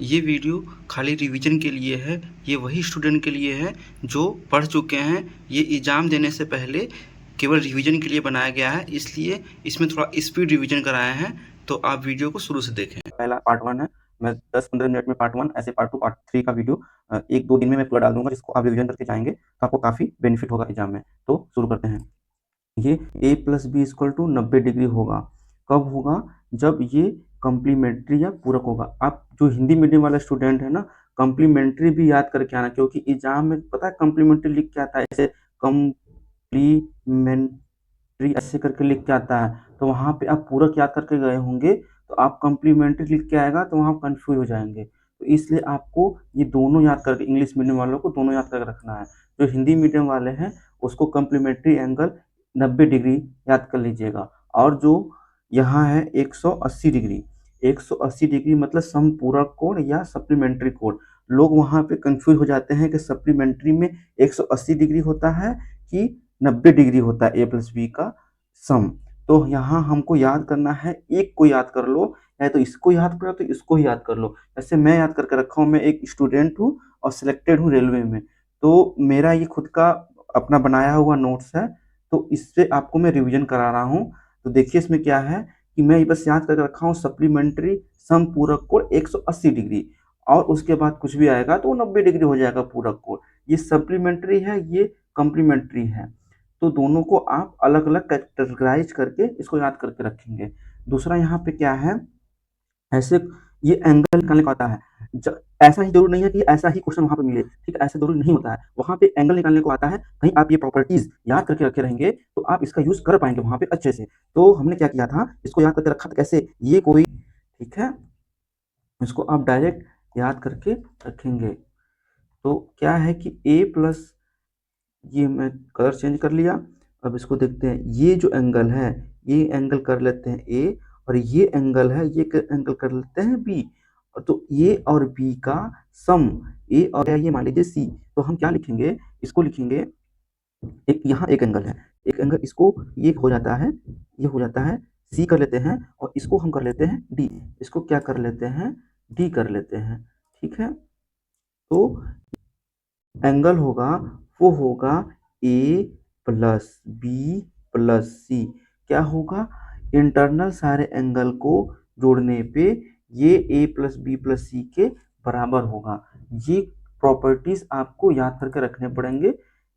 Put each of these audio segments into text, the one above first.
ये वीडियो खाली रिवीजन के लिए है। ये वही स्टूडेंट के लिए है जो पढ़ चुके हैं। ये एग्ज़ाम देने से पहले केवल रिवीजन के लिए बनाया गया है, इसलिए इसमें थोड़ा स्पीड रिवीजन कराए हैं। तो आप वीडियो को शुरू से देखें। पहला पार्ट 1 है। मैं 10-15 मिनट में पार्ट 1, ऐसे पार्ट 2, पार्ट 3 का वीडियो 1-2 दिन में मैं पूरा डाल दूँगा, जिसको आप रिवीजन करके जाएँगे तो आपको काफ़ी बेनिफिट होगा एग्ज़ाम में। तो शुरू करते हैं। ये a+b = 90 डिग्री होगा। कब होगा? जब ये कॉम्प्लीमेंट्री या पूरक होगा। आप जो हिंदी मीडियम वाला स्टूडेंट है ना, कॉम्प्लीमेंट्री भी याद करके आना, क्योंकि एग्ज़ाम में पता है कॉम्प्लीमेंट्री लिख के आता है, ऐसे कॉम्प्लीमेंट्री ऐसे करके लिख के आता है। तो वहाँ पे आप पूरक याद करके गए होंगे, तो आप कॉम्प्लीमेंट्री लिख के आएगा तो वहाँ कन्फ्यूज़ हो जाएँगे। तो इसलिए आपको ये दोनों याद करके, इंग्लिश मीडियम वालों को दोनों याद करके रखना है। जो हिंदी मीडियम वाले हैं उसको कॉम्प्लीमेंट्री एंगल 90 डिग्री याद कर लीजिएगा। और जो यहाँ है 180 डिग्री, 180 डिग्री मतलब समपूरक कोण या सप्लीमेंट्री कोण। लोग वहाँ पे कंफ्यूज हो जाते हैं कि सप्लीमेंट्री में 180 डिग्री होता है कि 90 डिग्री होता है ए प्लस बी का सम। तो यहाँ हमको याद करना है, एक को याद कर लो, या तो इसको याद करो तो इसको ही याद कर लो। जैसे मैं याद करके रखा हूँ, मैं एक स्टूडेंट हूँ और सिलेक्टेड हूँ रेलवे में, तो मेरा ये खुद का अपना बनाया हुआ नोट्स है, तो इससे आपको मैं रिवीजन करा रहा हूँ। तो देखिए इसमें क्या है कि मैं बस याद करके रखा हूँ सप्लीमेंट्री समपूरक कोण 180 डिग्री, और उसके बाद कुछ भी आएगा तो वो 90 डिग्री हो जाएगा पूरक कोण। ये सप्लीमेंट्री है, ये कॉम्प्लीमेंट्री है, तो दोनों को आप अलग अलग कैटेगराइज करके इसको याद करके रखेंगे। दूसरा यहाँ पे क्या है, ऐसे ये एंगल निकालने का आता है। ऐसा ही जरूर नहीं है कि ऐसा ही क्वेश्चन वहां पे मिले, ठीक है, ऐसा जरूर नहीं होता है। वहां पे एंगल निकालने को आता है, कहीं आप ये प्रॉपर्टीज याद करके रखे रहेंगे तो आप इसका यूज कर पाएंगे वहां पे अच्छे से। तो हमने क्या किया था, इसको याद करके रखा था कैसे, ये कोई, ठीक है, इसको आप डायरेक्ट याद करके रखेंगे। तो क्या है कि ए प्लस, ये मैं कलर चेंज कर लिया। अब इसको देखते हैं, ये जो एंगल है, ये एंगल कर लेते हैं ए, और ये एंगल है, ये एंगल कर लेते हैं बी। तो ए और बी का सम, ए और ये मान लीजिए सी, तो हम क्या लिखेंगे, इसको लिखेंगे, एक यहाँ एक एंगल है, एक एंगल, इसको ये हो जाता है, ये हो जाता है सी कर लेते हैं, और इसको हम कर लेते हैं डी, इसको क्या कर लेते हैं, डी कर लेते हैं, ठीक है। तो एंगल होगा, वो होगा ए प्लस बी प्लस सी। क्या होगा, इंटरनल सारे एंगल को जोड़ने पे ये ए प्लस बी प्लस सी के बराबर होगा। ये प्रॉपर्टीज आपको याद करके रखने पड़ेंगे।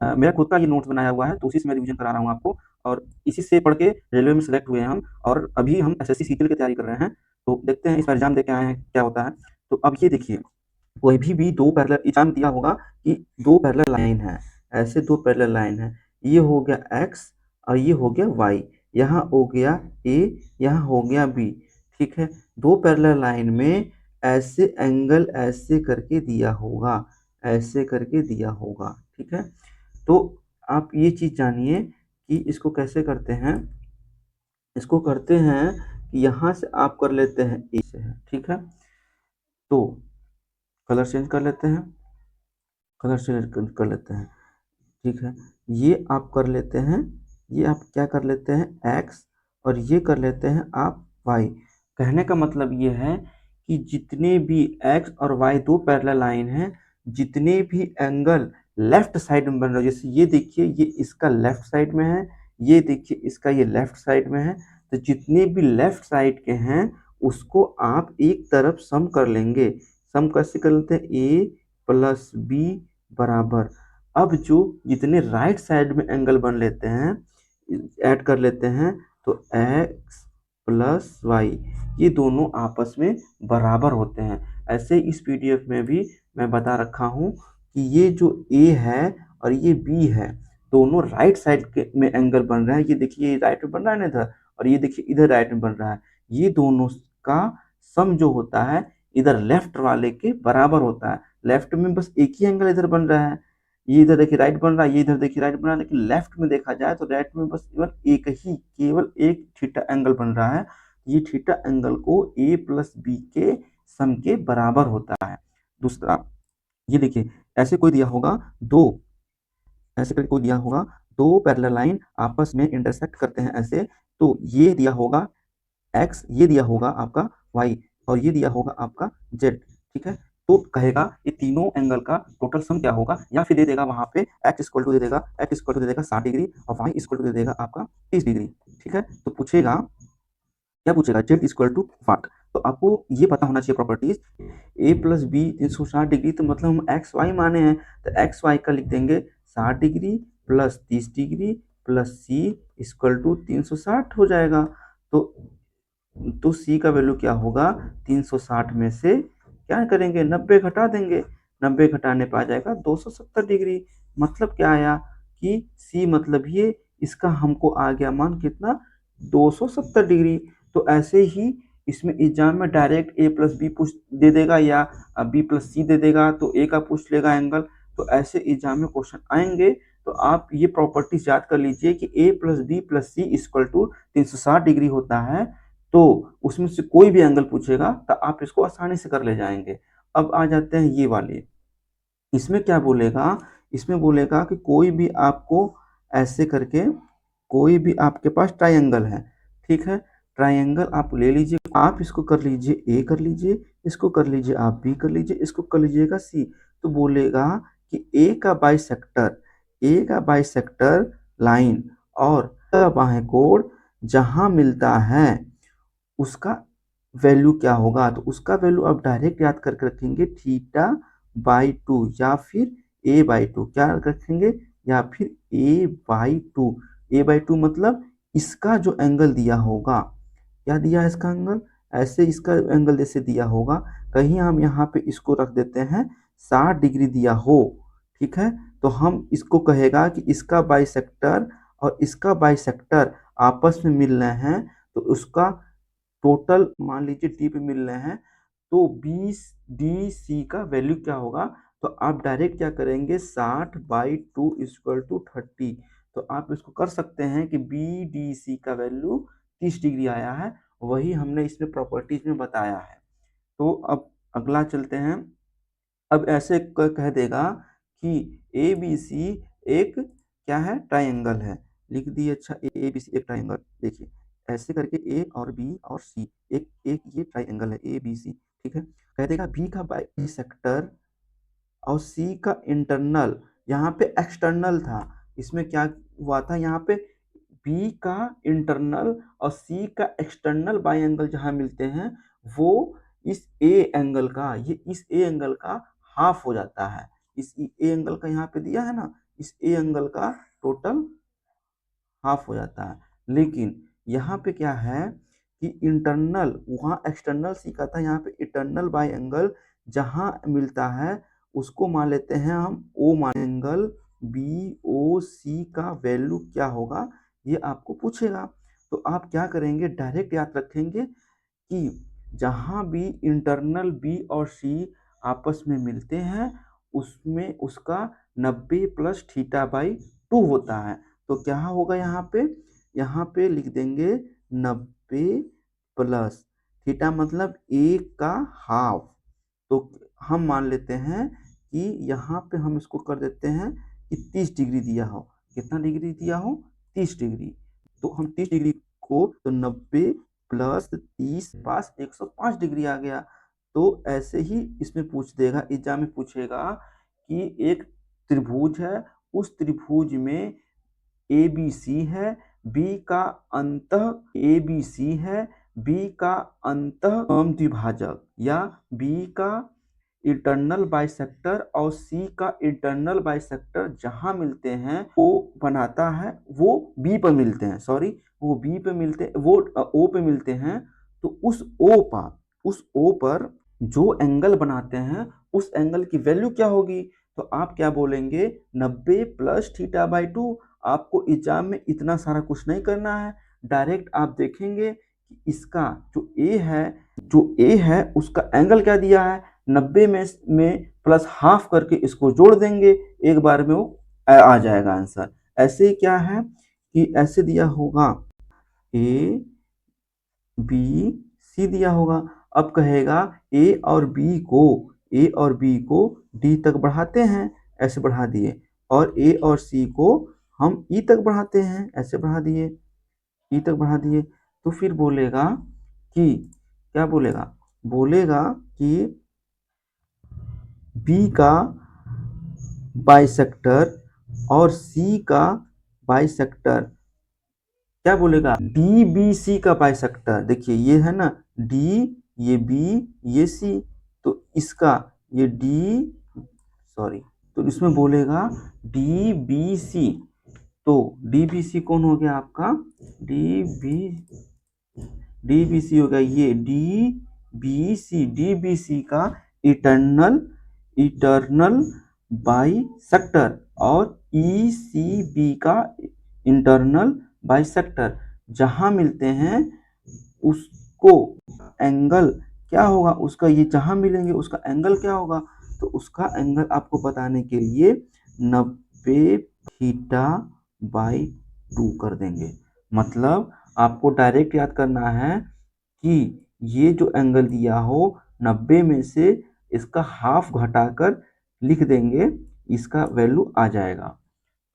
मेरा खुद का ये नोट्स बनाया हुआ है, तो उसी से मैं रिवीजन करा रहा हूँ आपको, और इसी से पढ़ के रेलवे में सिलेक्ट हुए हैं हम, और अभी हम एसएससी सीजीएल की तैयारी कर रहे हैं। तो देखते हैं इस बार एग्जाम दे के आए हैं क्या होता है। तो अब ये देखिए, कोई भी दो पैरेलल एग्जाम दिया होगा कि दो पैरेलल लाइन है, ऐसे दो पैरेलल लाइन है, ये हो गया एक्स और ये हो गया वाई, यहाँ हो गया ए, यहाँ हो गया बी, ठीक है। दो पैरेलल लाइन में ऐसे एंगल ऐसे करके दिया होगा, ऐसे करके दिया होगा, ठीक है। तो आप ये चीज जानिए कि इसको कैसे करते हैं। इसको करते हैं कि यहाँ से आप कर लेते हैं ए से, है ठीक है। तो कलर चेंज कर लेते हैं, कलर चेंज कर लेते हैं, ठीक है। ये आप कर लेते हैं, ये आप क्या कर लेते हैं एक्स, और ये कर लेते हैं आप वाई। कहने का मतलब ये है कि जितने भी एक्स और वाई दो पैरेलल लाइन हैं, जितने भी एंगल लेफ्ट साइड में बन रहे हैं, जैसे ये देखिए ये इसका लेफ्ट साइड में है, ये देखिए इसका ये लेफ्ट साइड में है, तो जितने भी लेफ्ट साइड के हैं उसको आप एक तरफ सम कर लेंगे। सम कैसे कर लेते हैं, ए प्लस बी बराबर, अब जो जितने राइट साइड में एंगल बन लेते हैं ऐड कर लेते हैं, तो एक्स प्लस वाई, ये दोनों आपस में बराबर होते हैं। ऐसे इस पीडीएफ में भी मैं बता रखा हूँ कि ये जो ए है और ये बी है, दोनों राइट साइड के में एंगल बन रहे हैं। ये देखिए राइट में बन रहा है ना इधर, और ये देखिए इधर राइट में बन रहा है। ये दोनों का सम जो होता है इधर लेफ्ट वाले के बराबर होता है। लेफ्ट में बस एक ही एंगल इधर बन रहा है, ये इधर देखिए राइट बन रहा है, ये इधर देखिए राइट बन रहा है, लेकिन लेफ्ट में देखा जाए तो राइट में बस केवल एक ही, केवल एक थीटा एंगल बन रहा है। ये थीटा एंगल को ए प्लस बी के सम के बराबर होता है। दूसरा, ये देखिए ऐसे कोई दिया होगा दो, ऐसे करके कोई दिया होगा दो पैरेलल लाइन आपस में इंटरसेक्ट करते हैं ऐसे, तो ये दिया होगा एक्स, ये दिया होगा आपका वाई, और ये दिया होगा आपका जेड, ठीक है। तो कहेगा ये तीनों एंगल का टोटल सम क्या होगा, या फिर दे देगा वहां पे x इक्वल टू दे देगा 60 डिग्री और y इक्वल टू दे देगा आपका 30 डिग्री। ठीक है, तो पूछेगा क्या पूछेगा, z इक्वल टू वाट। तो आपको ये पता होना चाहिए properties, a plus B 360 degree, तो मतलब हम एक्स वाई माने हैं, तो एक्स वाई का लिख देंगे 60 degree plus 30 degree plus C equal to 360 हो जाएगा। तो सी का वैल्यू क्या होगा, 360 में से क्या करेंगे 90 घटा देंगे, 90 घटाने पर आ जाएगा 270 डिग्री। मतलब क्या आया कि सी मतलब ये, इसका हमको आ गया मान कितना, 270 डिग्री। तो ऐसे ही इसमें एग्जाम में डायरेक्ट ए प्लस बी पूछ दे देगा या बी प्लस सी दे देगा, तो ए का पूछ लेगा एंगल। तो ऐसे एग्जाम में क्वेश्चन आएंगे, तो आप ये प्रॉपर्टीज याद कर लीजिए कि A plus B plus C equal to 360 degree होता है। तो उसमें से कोई भी एंगल पूछेगा तो आप इसको आसानी से कर ले जाएंगे। अब आ जाते हैं ये वाले, इसमें क्या बोलेगा, इसमें बोलेगा कि कोई भी आपको ऐसे करके, कोई भी आपके पास ट्रायंगल है, ठीक है, ट्रायंगल आप ले लीजिए, आप इसको कर लीजिए ए कर लीजिए, इसको कर लीजिए आप बी कर लीजिए, इसको कर लीजिएगा सी। तो बोलेगा कि ए का बाइसेक्टर लाइन और बाहें कोण जहां मिलता है उसका वैल्यू क्या होगा। तो उसका वैल्यू आप डायरेक्ट याद करके रखेंगे थीटा बाई 2 या फिर ए बाई 2, क्या रखेंगे, या फिर ए बाई 2। ए बाई 2 मतलब इसका जो एंगल दिया होगा, क्या दिया है इसका एंगल, ऐसे इसका एंगल जैसे दिया होगा, कहीं हम यहाँ पे इसको रख देते हैं 60 डिग्री दिया हो, ठीक है, तो हम इसको कहेगा कि इसका बाइसेक्टर और इसका बाइसेक्टर आपस में मिल रहे हैं, तो उसका टोटल मान लीजिए डी पे मिल रहे हैं, तो 20 डी सी का वैल्यू क्या होगा। तो आप डायरेक्ट क्या करेंगे 60 बाई 2 इक्वल टू 30। तो आप इसको कर सकते हैं कि बी डी सी का वैल्यू 30 डिग्री आया है, वही हमने इसमें प्रॉपर्टीज में बताया है। तो अब अगला चलते हैं। अब ऐसे कह देगा कि ए बी सी एक क्या है, ट्राइंगल है, लिख दिए। अच्छा, ए बी सी एक ट्राइंगल, देखिए ऐसे करके ए और बी और सी एक एक ये ट्राइंगल है ए बी सी, ठीक है। कह देगा बी का बाइसेक्टर और सी का इंटरनल, यहाँ पे एक्सटर्नल था, इसमें क्या हुआ था, यहाँ पे बी का इंटरनल और सी का एक्सटर्नल बाई एंगल जहाँ मिलते हैं, वो इस ए एंगल का, ये इस ए एंगल का हाफ हो जाता है। इस ए एंगल का यहाँ पे दिया है ना, इस ए एंगल का टोटल हाफ हो जाता है। लेकिन यहाँ पे क्या है कि इंटरनल, वहाँ एक्सटर्नल सी का था, यहाँ पे इंटरनल बाई एंगल जहाँ मिलता है उसको मान लेते हैं हम ओ मान, एंगल बी ओ सी का वैल्यू क्या होगा ये आपको पूछेगा। तो आप क्या करेंगे, डायरेक्ट याद रखेंगे कि जहाँ भी इंटरनल बी और सी आपस में मिलते हैं उसमें उसका 90 प्लस थीटा बाई 2 होता है। तो क्या होगा यहाँ पे लिख देंगे 90 प्लस थीटा मतलब ए का हाफ। तो हम मान लेते हैं कि यहाँ पे हम इसको कर देते हैं कि 30 डिग्री दिया हो, कितना डिग्री दिया हो, 30 डिग्री। तो हम 30 डिग्री को, तो 90 प्लस 30 पास 105 डिग्री आ गया। तो ऐसे ही इसमें पूछ देगा, एग्जाम में पूछेगा कि एक त्रिभुज है, उस त्रिभुज में ए बी सी है, बी का अंतः ए बी सी है, बी का अंतः द्विभाजक या बी का इंटरनल बाइसेक्टर और सी का इंटरनल बाइसेक्टर जहां मिलते हैं वो बनाता है, वो बी पर मिलते हैं, सॉरी वो बी पे मिलते, वो ओ पे मिलते हैं। तो उस ओ पर जो एंगल बनाते हैं उस एंगल की वैल्यू क्या होगी। तो आप क्या बोलेंगे 90 प्लस थीटा बाई 2। आपको एग्जाम में इतना सारा कुछ नहीं करना है, डायरेक्ट आप देखेंगे कि इसका जो ए है उसका एंगल क्या दिया है, 90 में प्लस हाफ करके इसको जोड़ देंगे, एक बार में वो आ जाएगा आंसर। ऐसे ही क्या है कि ऐसे दिया होगा ए बी सी दिया होगा। अब कहेगा ए और बी को डी तक बढ़ाते हैं, ऐसे बढ़ा दिए, और ए और सी को हम ई तक बढ़ाते हैं, ऐसे बढ़ा दिए, ई तक बढ़ा दिए। तो फिर बोलेगा कि क्या बोलेगा, बोलेगा कि बी का बाइसेक्टर और सी का बाइसेक्टर क्या बोलेगा, डी बी सी का बाइसेक्टर। देखिए ये है ना डी, ये बी, ये सी, तो इसका ये डी, सॉरी, तो इसमें बोलेगा डी बी सी। तो डी बी सी कौन हो गया आपका, D B, D B C हो गया ये D B C, D B C का इटर्नल इटर्नल बाइसेक्टर और ई सी बी का इंटरनल बाइसेक्टर जहां मिलते हैं उसको एंगल क्या होगा, उसका ये जहां मिलेंगे उसका एंगल क्या होगा, तो उसका एंगल आपको बताने के लिए 90 थीटा बाई 2 कर देंगे। मतलब आपको डायरेक्ट याद करना है कि ये जो एंगल दिया हो 90 में से इसका हाफ घटाकर लिख देंगे, इसका वैल्यू आ जाएगा।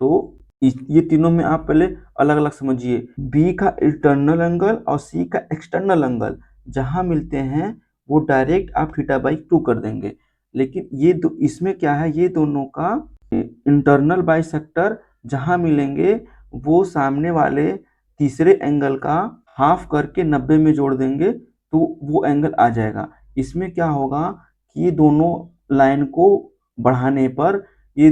तो ये तीनों में आप पहले अलग अलग समझिए, बी का इंटरनल एंगल और सी का एक्सटर्नल एंगल जहां मिलते हैं वो डायरेक्ट आप थीटा बाई 2 कर देंगे। लेकिन ये इसमें क्या है, ये दोनों का इंटरनल बाइसेक्टर जहां मिलेंगे वो सामने वाले तीसरे एंगल का हाफ करके 90 में जोड़ देंगे तो वो एंगल आ जाएगा। इसमें क्या होगा कि ये दोनों लाइन को बढ़ाने पर ये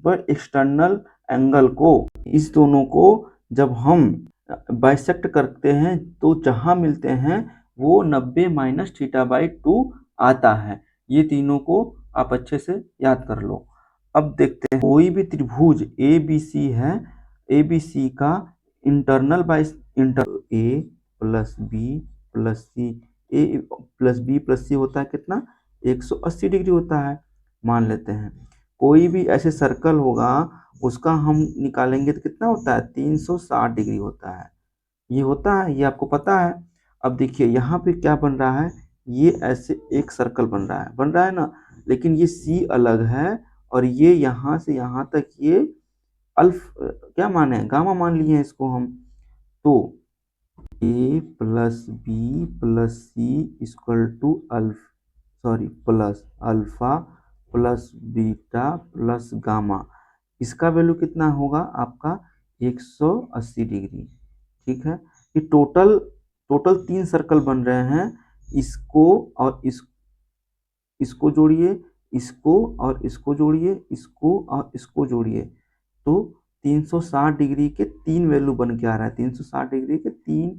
एक्सटर्नल एंगल को, इस दोनों को जब हम बाइसेक्ट करते हैं तो जहां मिलते हैं वो 90 माइनस थीटा बाई 2 आता है। ये तीनों को आप अच्छे से याद कर लो। अब देखते हैं कोई भी त्रिभुज ए बी सी है, ए बी सी का इंटरनल ए प्लस बी प्लस सी, ए प्लस बी प्लस सी होता है कितना, 180 डिग्री होता है मान लेते हैं। कोई भी ऐसे सर्कल होगा उसका हम निकालेंगे तो कितना होता है, 360 डिग्री होता है। ये होता है, ये आपको पता है। अब देखिए यहाँ पे क्या बन रहा है, ये ऐसे एक सर्कल बन रहा है ना, लेकिन ये सी अलग है और ये यहाँ से यहाँ तक ये अल्फ क्या माने, गामा मान लिए हैं इसको हम। तो A plus B plus C equal to plus alpha plus beta plus gamma, इसका वैल्यू कितना होगा आपका 180 डिग्री। ठीक है, ये टोटल टोटल 3 सर्कल बन रहे हैं, इसको और इसको जोड़िए, इसको और इसको जोड़िए, इसको और इसको जोड़िए, तो 360 डिग्री के 3 वैल्यू बन के आ रहा है, 360 डिग्री के 3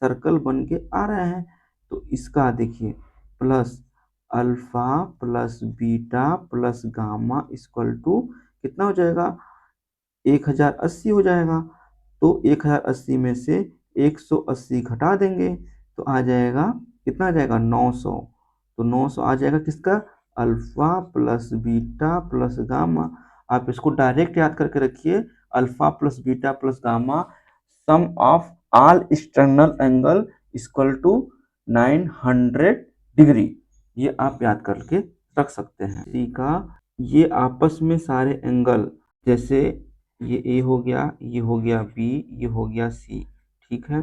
सर्कल बन के आ रहे हैं। तो इसका देखिए plus alpha plus beta plus gamma equal to कितना हो जाएगा, 1080 हो जाएगा। तो 1080 में से 180 घटा देंगे तो आ जाएगा कितना, आ जाएगा 900। तो 900 आ जाएगा किसका, alpha plus beta plus gamma. आप इसको डायरेक्ट याद करके रखिए, alpha plus beta plus gamma sum of all external angle equal to 900 degree, ये आप याद करके रख सकते हैं। सी का ये आपस में सारे एंगल, जैसे ये ए हो गया, ये हो गया बी, ये हो गया सी, ठीक है।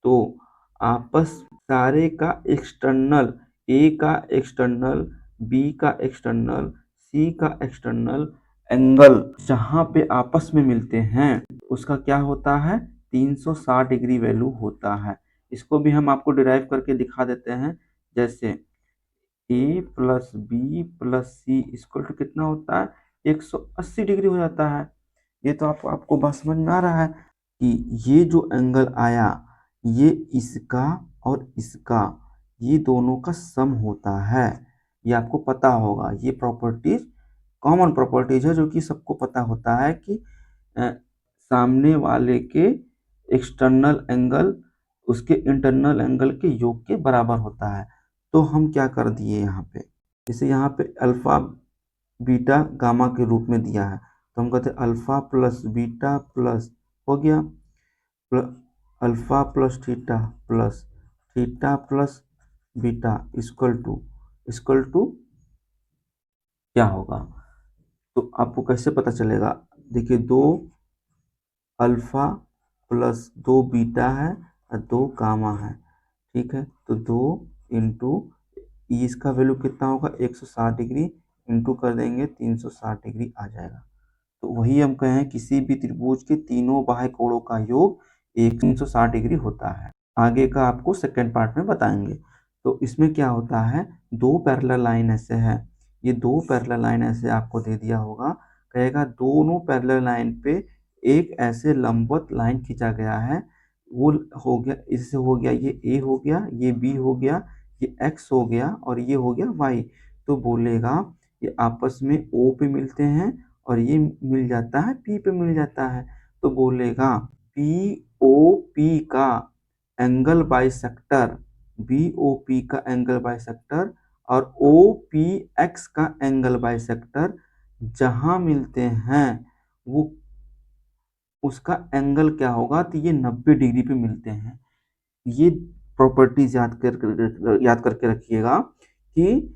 तो आपस सारे का एक्सटर्नल, ए का एक्सटर्नल, बी का एक्सटर्नल, सी का एक्सटर्नल एंगल जहां पे आपस में मिलते हैं उसका क्या होता है, 360 डिग्री वैल्यू होता है। इसको भी हम आपको डिराइव करके दिखा देते हैं, जैसे A plus B plus C equal to कितना होता है, 180 डिग्री हो जाता है। ये तो आपको बात समझ में आ रहा है कि ये जो एंगल आया ये इसका और इसका, ये दोनों का सम होता है। ये आपको पता होगा, ये प्रॉपर्टीज कॉमन प्रॉपर्टीज है जो कि सबको पता होता है कि सामने वाले के एक्सटर्नल एंगल उसके इंटरनल एंगल के योग के बराबर होता है। तो हम क्या कर दिए यहाँ पे, जैसे यहाँ पे अल्फा बीटा गामा के रूप में दिया है तो हम कहते हैं अल्फा प्लस बीटा प्लस हो गया alpha plus theta plus beta equal to क्या होगा। तो आपको कैसे पता चलेगा, देखिए 2 अल्फा प्लस 2 बीटा है और 2 गामा है, ठीक है। तो 2 इंटू इसका वैल्यू कितना होगा, 160 डिग्री इंटू कर देंगे 360 डिग्री आ जाएगा। तो वही हम कहें किसी भी त्रिभुज के तीनों बाह्य कोणों का योग 360 डिग्री होता है। आगे का आपको सेकंड पार्ट में बताएंगे। तो इसमें क्या होता है, दो पैरेलल लाइन ऐसे है, ये दो पैरेलल लाइन ऐसे आपको दे दिया होगा, कहेगा दोनों पैरेलल लाइन पे एक ऐसे लंबवत लाइन खींचा गया है, वो हो गया, इससे हो गया ये ए हो गया, ये बी हो गया, ये एक्स हो गया और ये हो गया वाई। तो बोलेगा ये आपस में ओ पे मिलते हैं और ये मिल जाता है पी पे मिल जाता है। तो बोलेगा पी ओ पी का angle bisector, B O P का एंगल बाइसेक्टर और ओ पी एक्स का एंगल बाइसेक्टर जहां मिलते हैं वो उसका एंगल क्या होगा, तो ये 90 डिग्री पे मिलते हैं। ये प्रॉपर्टीज याद करके रखिएगा कि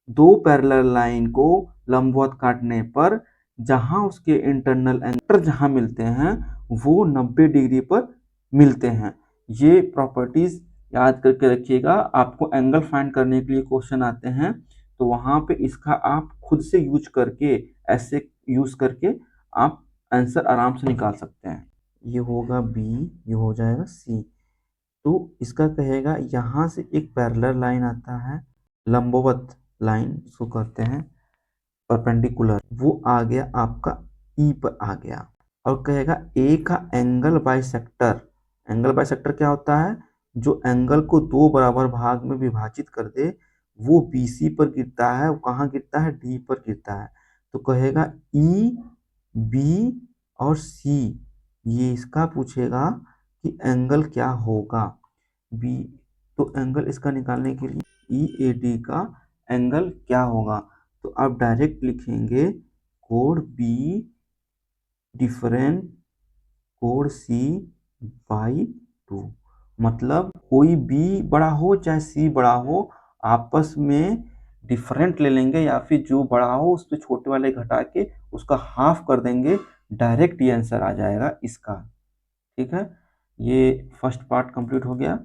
दो पैरेलल लाइन को लंबवत काटने पर जहां उसके इंटरनल एंगल जहां मिलते हैं वो 90 डिग्री पर मिलते हैं। ये प्रॉपर्टीज याद करके रखिएगा। आपको एंगल फाइंड करने के लिए क्वेश्चन आते हैं तो वहां पे इसका आप खुद से यूज करके, ऐसे यूज करके आप आंसर आराम से निकाल सकते हैं। ये होगा बी, ये हो जाएगा सी। तो इसका कहेगा यहाँ से एक पैरेलल लाइन आता है, लंबवत लाइन इसको कहते हैं, परपेंडिकुलर, वो आ गया आपका ई पर आ गया। और कहेगा ए का एंगल बाइसेक्टर, एंगल बाइसेक्टर क्या होता है, जो एंगल को दो बराबर भाग में विभाजित कर दे वो बीसी पर गिरता है, वो कहाँ गिरता है, डी पर गिरता है। तो कहेगा ई बी और सी, ये इसका पूछेगा कि एंगल क्या होगा बी। तो एंगल इसका निकालने के लिए ई ए डी का एंगल क्या होगा, तो आप डायरेक्ट लिखेंगे कोण बी डिफरेंट कोण सी बाई 2। मतलब कोई बी बड़ा हो चाहे सी बड़ा हो, आपस में डिफरेंट ले लेंगे या फिर जो बड़ा हो उस पर छोटे वाले घटा के उसका हाफ कर देंगे, डायरेक्ट ये आंसर आ जाएगा इसका। ठीक है, ये फर्स्ट पार्ट कंप्लीट हो गया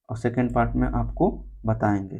और सेकंड पार्ट में आपको बताएंगे।